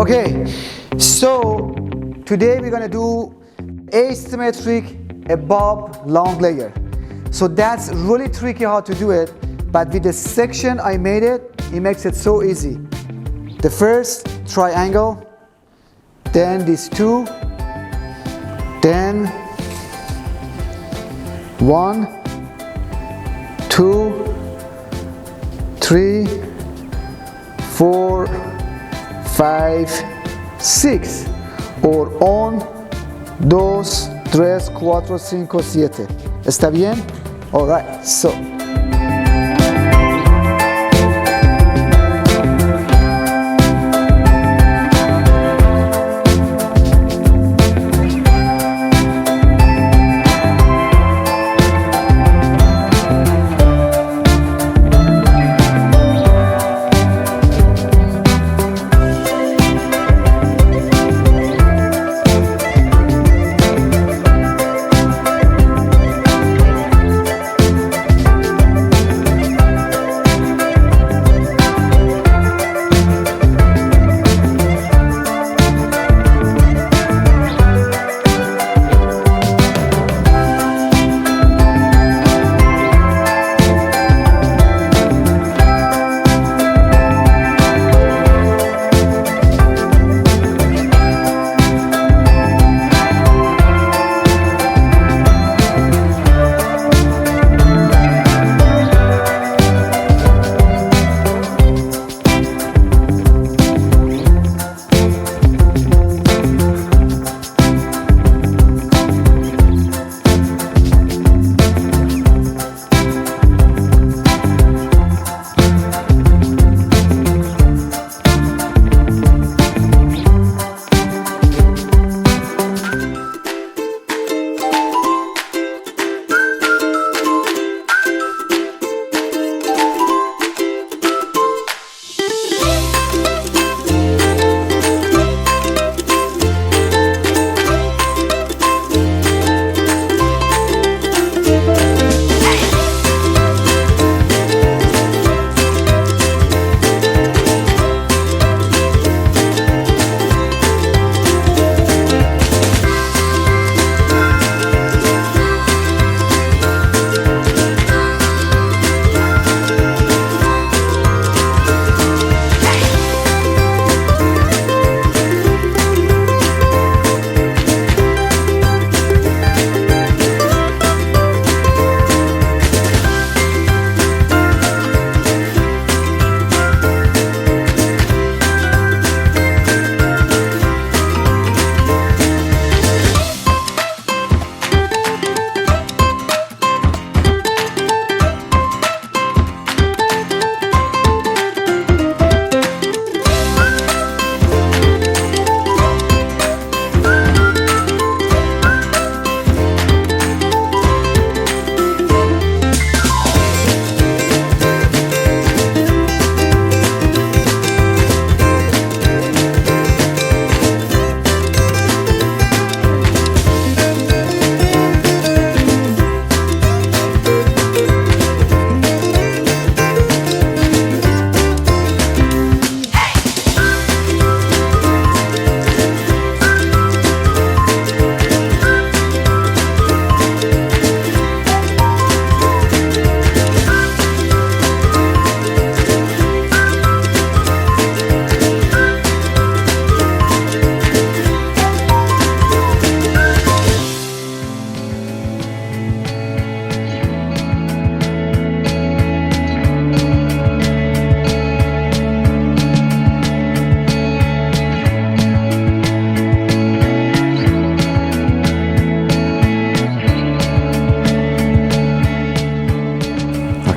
Okay, so today we're gonna do asymmetric above long layer. So that's really tricky how to do it, but with the section I made it makes it so easy. The first triangle, then these two, then 1, 2, 3, 4, 5, 6, or 1, 2, 3, 4, 5, 7. ¿Está bien? All right, so.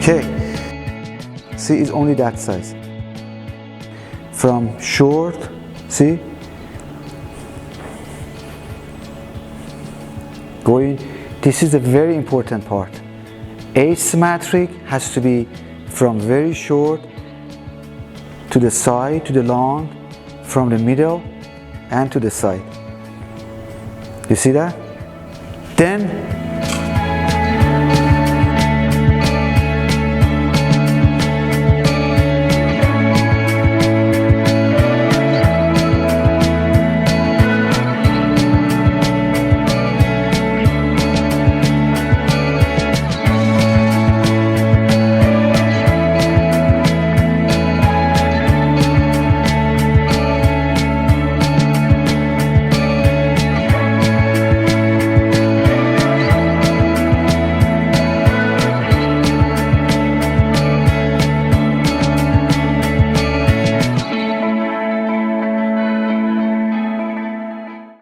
Okay, see, it's only that size. From short, see, going, this is a very important part. Asymmetric has to be from very short to the side, to the long, from the middle and to the side. You see that? Then